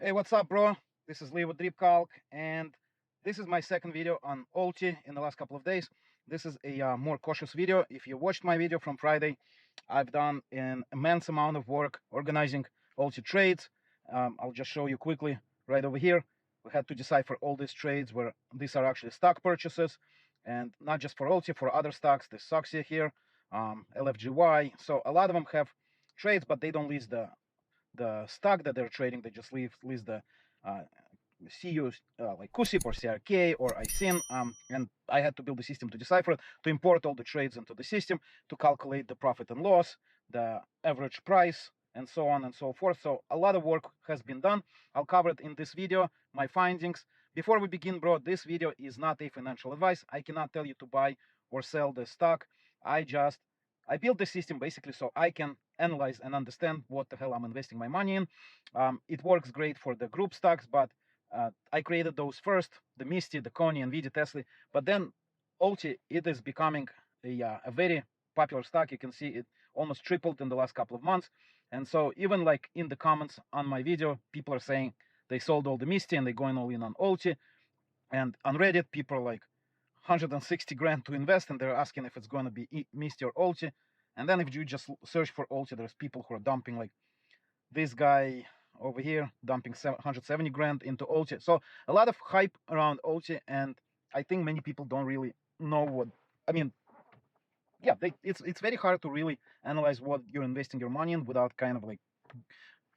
Hey, what's up, bro? This is Lee with DRIPCalc, and this is my second video on OPTION in the last couple of days. This is a more cautious video. If you watched my video from Friday, I've done an immense amount of work organizing OPTION trades. I'll just show you quickly right over here. We had to decipher all these trades where these are actually stock purchases, and not just for OPTION, for other stocks. This SOXIA here, LFGY. So a lot of them have trades, but they don't list the stock that they're trading. They just list the CU like KUSIP or CRK or ISIN, and I had to build a system to decipher it, to import all the trades into the system, to calculate the profit and loss, the average price, and so on and so forth. So a lot of work has been done. I'll cover it in this video, my findings. Before we begin, bro, this video is not a financial advice. I cannot tell you to buy or sell the stock. I built the system basically so I can analyze and understand what the hell I'm investing my money in. It works great for the group stocks, but I created those first, the MSTY, the CONY, NVIDIA, Tesla. But then OPTION, it is becoming a very popular stock. You can see it almost tripled in the last couple of months. And so even like in the comments on my video, people are saying they sold all the MSTY and they're going all in on OPTION. And on Reddit, people are like 160 grand to invest, and they're asking if it's going to be MSTY or OPTION. And then if you just search for OPTION, there's people who are dumping, like this guy over here, dumping 170 grand into OPTION. So a lot of hype around OPTION, and I think many people don't really know what, I mean, yeah, it's very hard to really analyze what you're investing your money in without kind of like,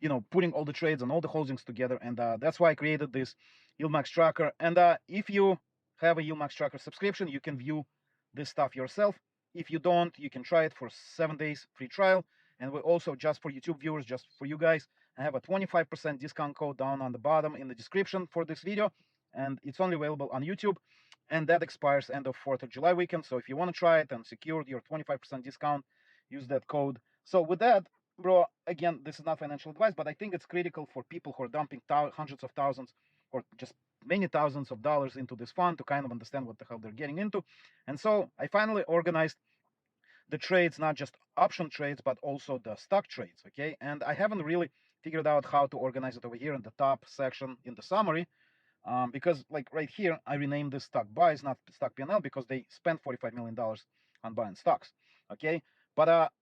you know, putting all the trades and all the holdings together. And that's why I created this YieldMax tracker. And if you have a YieldMax tracker subscription, you can view this stuff yourself. If you don't, you can try it for 7 days free trial. And we also, just for YouTube viewers, just for you guys, I have a 25% discount code down on the bottom in the description for this video. And it's only available on YouTube. And that expires end of 4th of July weekend. So if you want to try it and secure your 25% discount, use that code. So with that, bro, again, this is not financial advice, but I think it's critical for people who are dumping hundreds of thousands or just many thousands of dollars into this fund to kind of understand what the hell they're getting into. And so I finally organized the trades, not just option trades, but also the stock trades, okay? And I haven't really figured out how to organize it over here in the top section in the summary, because like right here, I renamed this stock buys, not stock PNL, because they spent $45 million on buying stocks, okay? But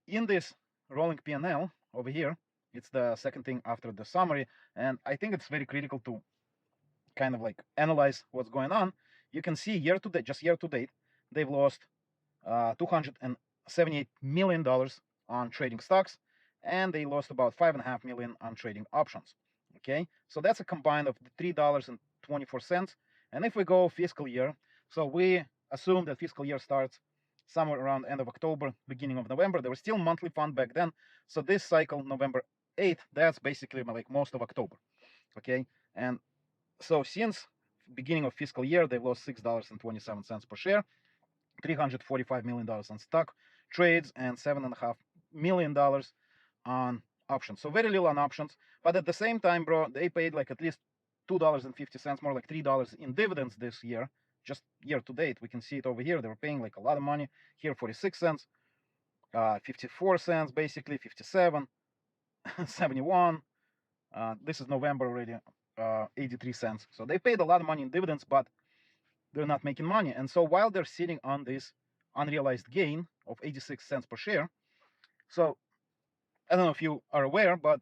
in this rolling PNL over here, it's the second thing after the summary, and I think it's very critical to kind of like analyze what's going on. You can see year to date, just year to date, they've lost $278 million on trading stocks, and they lost about $5.5 million on trading options. Okay, so that's a combined of $3.24. And if we go fiscal year, so we assume that fiscal year starts somewhere around end of October, beginning of November. There was still monthly fund back then. So this cycle, November 8th, that's basically like most of October. Okay, and so since beginning of fiscal year, they've lost $6.27 per share, $345 million on stock trades, and $7.5 million on options. So very little on options. But at the same time, bro, they paid like at least $2.50, more like $3 in dividends this year, just year to date. We can see it over here. They were paying like a lot of money. Here, 46 cents, 54 cents, basically 57, 71. This is November already, 83 cents. So they paid a lot of money in dividends, but they're not making money. And so while they're sitting on this unrealized gain of 86 cents per share, so I don't know if you are aware, but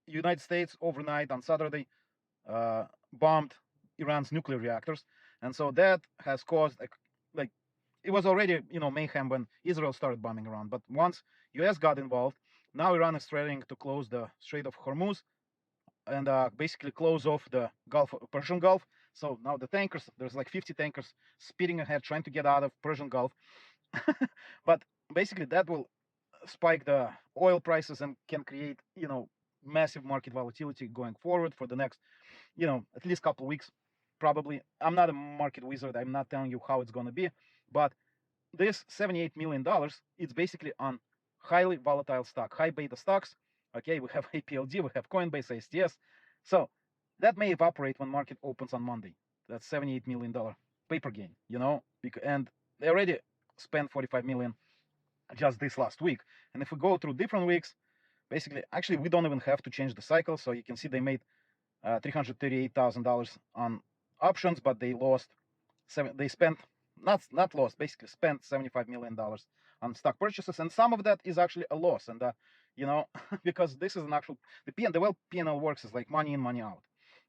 United States overnight on Saturday bombed Iran's nuclear reactors. And so that has caused, like it was already, you know, mayhem when Israel started bombing Iran. But once US got involved, now Iran is threatening to close the Strait of Hormuz and basically close off the Persian Gulf. So now the tankers, there's like 50 tankers speeding ahead, trying to get out of Persian Gulf. But basically that will spike the oil prices and can create, you know, massive market volatility going forward for the next, you know, at least couple of weeks, probably. I'm not a market wizard. I'm not telling you how it's going to be, but this $78 million, it's basically on highly volatile stock, high beta stocks. Okay, we have APLD, we have Coinbase, STS. So that may evaporate when market opens on Monday. That's $78 million paper gain, you know, and they already spent $45 million just this last week. And if we go through different weeks, basically, actually, we don't even have to change the cycle. So you can see they made $338,000 on options, but they lost they spent not lost, basically spent $75 million on stock purchases, and some of that is actually a loss. And you know, because this is an actual the way PNL works is like money in, money out.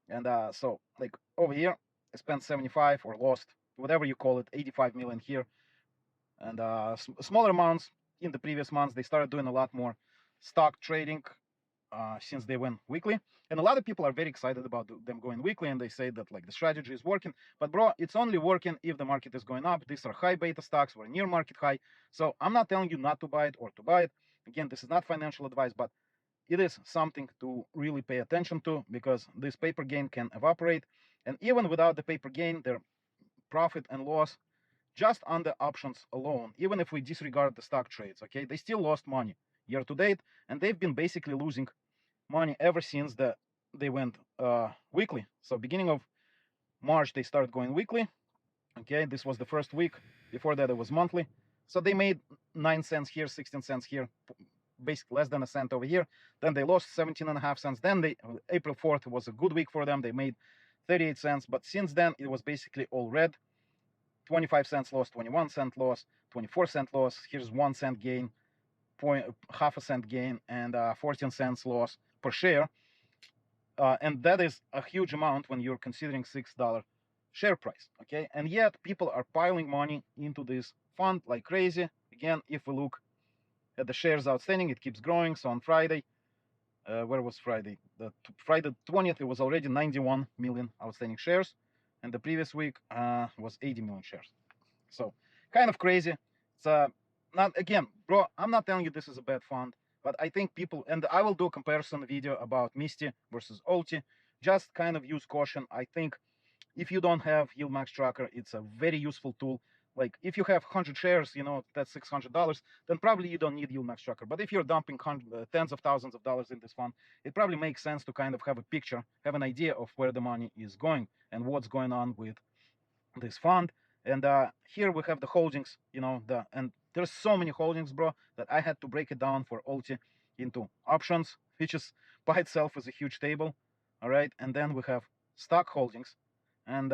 And so like over here, I spent 75 or lost whatever you call it, 85 million here, and smaller amounts in the previous months. They started doing a lot more stock trading since they went weekly, and a lot of people are very excited about them going weekly, and they say that like the strategy is working. But bro, it's only working if the market is going up. These are high beta stocks, we're near market high, so I'm not telling you not to buy it or to buy it. Again, this is not financial advice, but it is something to really pay attention to, because this paper gain can evaporate, and even without the paper gain, their profit and loss just on the options alone, even if we disregard the stock trades, okay, they still lost money year to date, and they've been basically losing money ever since they went weekly. So beginning of March, they started going weekly. Okay, this was the first week. Before that, it was monthly. So they made 9 cents here, 16 cents here, basically less than a cent over here. Then they lost 17.5 cents. Then April 4th was a good week for them. They made 38 cents. But since then, it was basically all red. 25 cents loss, 21 cent loss, 24 cent loss. Here's 1 cent gain, half a cent gain, and 14 cents loss per share. And that is a huge amount when you're considering $6 share price, okay? And yet people are piling money into this fund like crazy. Again, if we look at the shares outstanding, it keeps growing. So on Friday, where was Friday? Friday 20th, it was already 91 million outstanding shares, and the previous week was 80 million shares. So kind of crazy. It's not, again, bro, I'm not telling you this is a bad fund, but I think people, and I will do a comparison video about MSTY versus ULTY. Just kind of use caution. I think if you don't have YieldMax tracker, it's a very useful tool. Like if you have 100 shares, you know, that's $600, then probably you don't need YieldMax tracker. But if you're dumping tens of thousands of dollars in this fund, it probably makes sense to kind of have a picture, have an idea of where the money is going and what's going on with this fund. And here we have the holdings, you know, and there's so many holdings, bro, that I had to break it down for ULTY into options, which is by itself is a huge table. All right, and then we have stock holdings. And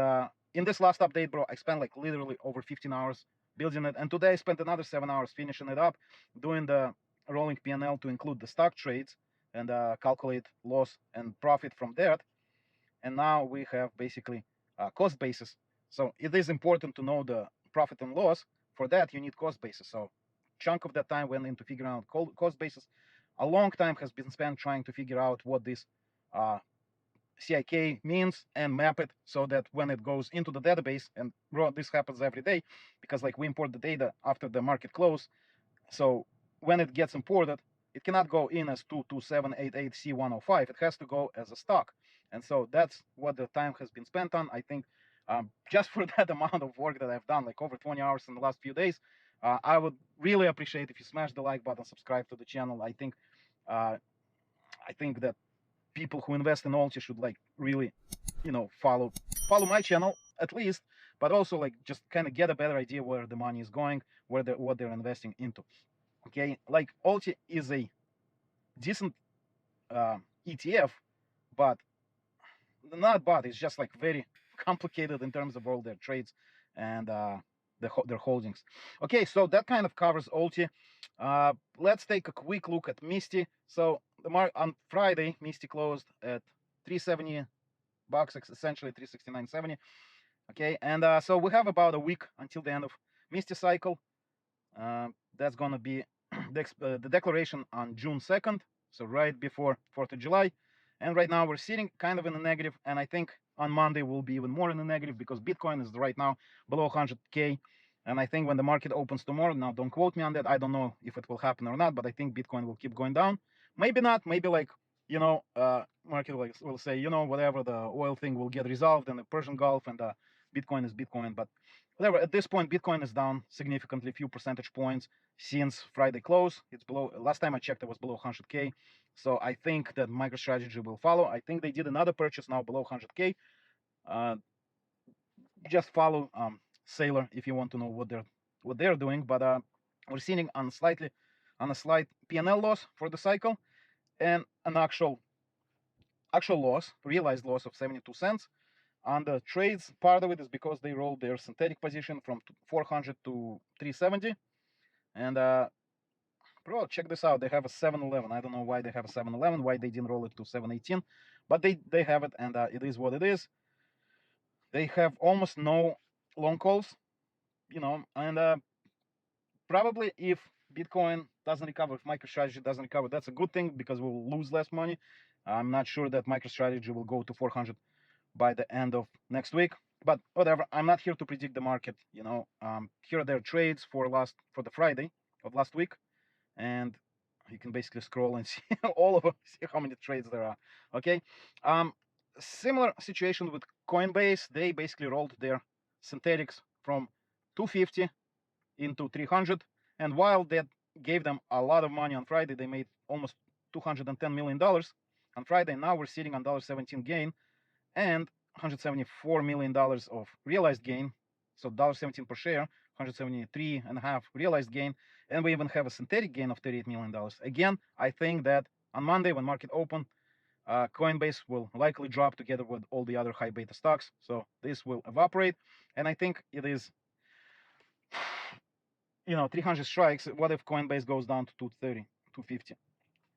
in this last update, bro, I spent like literally over 15 hours building it, and today I spent another 7 hours finishing it up, doing the rolling PNL to include the stock trades and calculate loss and profit from that. And now we have basically cost basis. So it is important to know the profit and loss. For that, you need cost basis. So chunk of that time went into figuring out cost basis. A long time has been spent trying to figure out what this CIK means and map it so that when it goes into the database, and bro, this happens every day because like we import the data after the market close. So when it gets imported, it cannot go in as 22788C105. It has to go as a stock. And so that's what the time has been spent on. I think just for that amount of work that I've done, like over 20 hours in the last few days, I would really appreciate if you smash the like button, subscribe to the channel. I think that people who invest in ULTY should like really, you know, follow my channel at least, but also like just kind of get a better idea where the money is going, what they're investing into. Okay, like ULTY is a decent ETF, but it's just like very complicated in terms of all their trades and their holdings. Okay, so that kind of covers ULTY. Let's take a quick look at MSTY. So on Friday, MSTY closed at $370, essentially $369.70. Okay, and so we have about a week until the end of MSTY cycle. That's gonna be the declaration on June 2nd, so right before 4th of July. And right now we're sitting kind of in a negative, and I think on Monday we'll be even more in a negative because Bitcoin is right now below 100K. And I think when the market opens tomorrow, now don't quote me on that, I don't know if it will happen or not, but I think Bitcoin will keep going down. Maybe not, maybe like, you know, market will say, you know, whatever, the oil thing will get resolved in the Persian Gulf, and Bitcoin is Bitcoin. But whatever, at this point, Bitcoin is down significantly, few percentage points since Friday close. It's below, last time I checked, it was below 100K. So I think that MicroStrategy will follow. I think they did another purchase now below 100K. Just follow Sailor if you want to know what they're doing. But we're seeing on a slight PNL loss for the cycle and an actual actual loss, realized loss of 72 cents. On the trades, part of it is because they rolled their synthetic position from 400 to 370. And bro, check this out. They have a 711. I don't know why they have a 711, why they didn't roll it to 718, but they have it, and it is what it is. They have almost no long calls, you know, and probably if Bitcoin doesn't recover, if MicroStrategy doesn't recover, that's a good thing because we'll lose less money. I'm not sure that MicroStrategy will go to 400 by the end of next week, but whatever. I'm not here to predict the market. You know, here are their trades for the Friday of last week, and you can basically scroll and see all of them, see how many trades there are. Okay, similar situation with Coinbase. They basically rolled their synthetics from 250 into 300, and while that gave them a lot of money on Friday, they made almost $210 million on Friday. Now we're sitting on $1.17 gain and $174 million of realized gain. So $1.17 per share, 173.5 realized gain, and we even have a synthetic gain of $38 million. Again, I think that on Monday when market open, Coinbase will likely drop together with all the other high beta stocks. So this will evaporate, and I think it is, you know, 300 strikes. What if Coinbase goes down to 230, 250?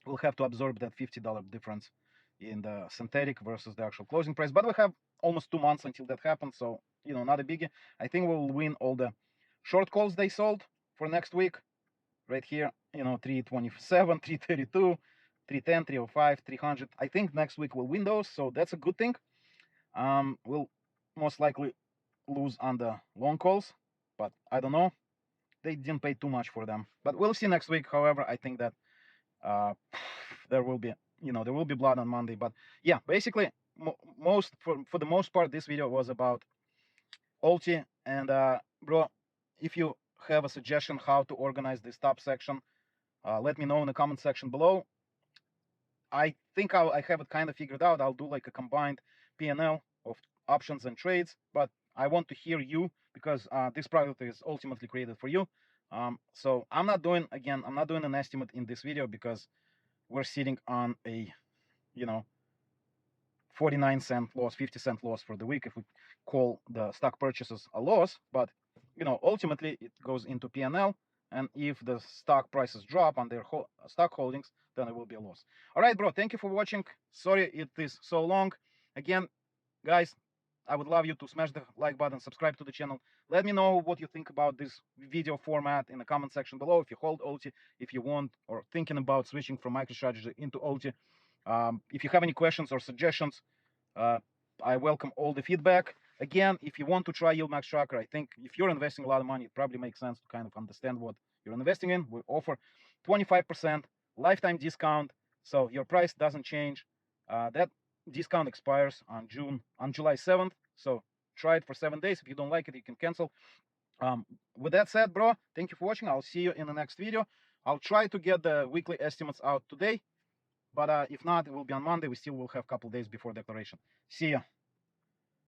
We'll have to absorb that $50 difference in the synthetic versus the actual closing price. But we have almost 2 months until that happens, so, you know, not a biggie. I think we'll win all the short calls they sold for next week. Right here, you know, 327, 332, 310, 305, 300. I think next week we'll win those, so that's a good thing. We'll most likely lose on the long calls, but I don't know. They didn't pay too much for them, but we'll see next week. However, I think that there will be, you know, there will be blood on Monday. But yeah, basically, for the most part, this video was about OPTION. And bro, if you have a suggestion how to organize this top section, let me know in the comment section below. I think I have it kind of figured out. I'll do like a combined PNL of options and trades, but I want to hear you because this product is ultimately created for you. So I'm not doing an estimate in this video because we're sitting on a, you know, 49-cent loss, 50-cent loss for the week if we call the stock purchases a loss. But, you know, ultimately it goes into PNL, and if the stock prices drop on their stock holdings, then it will be a loss. All right, bro, thank you for watching. Sorry it is so long. Again, guys, I would love you to smash the like button, subscribe to the channel. Let me know what you think about this video format in the comment section below. If you hold OPTION, if you want or thinking about switching from MicroStrategy into OPTION. If you have any questions or suggestions, I welcome all the feedback. Again, if you want to try YieldMax Tracker, I think if you're investing a lot of money, it probably makes sense to kind of understand what you're investing in. We offer 25% lifetime discount, so your price doesn't change. That discount expires on July 7th. So try it for 7 days. If you don't like it, you can cancel. With that said, bro, thank you for watching. I'll see you in the next video. I'll try to get the weekly estimates out today, but if not, it will be on Monday. We still will have a couple days before declaration. See ya.